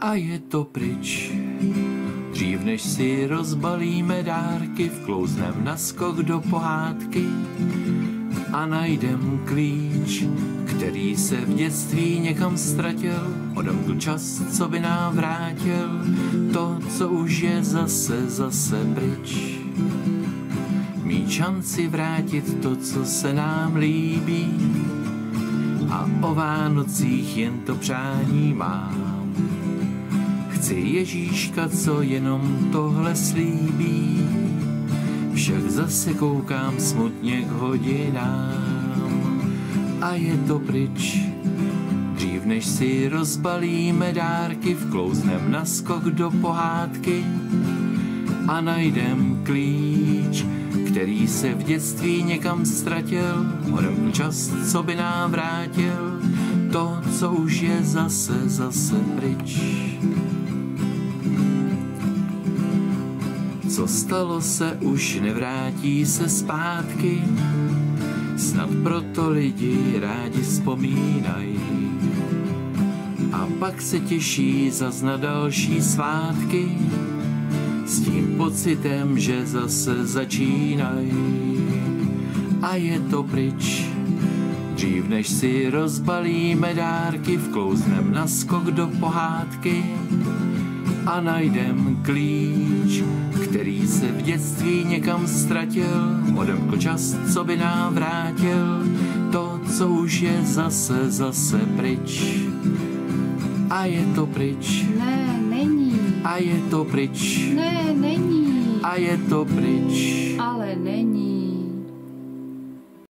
a je to pryč. Dřív než si rozbalíme dárky, vklouznem na skok do pohádky a najdem klíč, který se v dětství někam ztratil. Odemkl čas, co by nám vrátil to, co už je zase pryč. Mít šanci vrátit to, co se nám líbí, a o Vánocích jen to přání mám. Chci Ježíška, co jenom tohle slíbí, však zase koukám smutně k hodinám a je to pryč. Dřív než si rozbalíme dárky, vklouznem na skok do pohádky a najdem klíč, který se v dětství někam ztratil. Odemkl čas, co by nám vrátil to, co už je zase pryč. Co stalo se, už nevrátí se zpátky, snad proto lidi rádi vzpomínají. A pak se těší zas na další svátky, s tím pocitem, že zase začínají. A je to pryč. Dřív než si rozbalíme dárky, vklouznem na skok do pohádky a najdem klíč, který se v dětství někam ztratil. Odemkl čas, co by nám vrátil to, co už je zase pryč. A je to pryč. Ne, není. A je to pryč. Ne, není. A je to pryč. Ale není.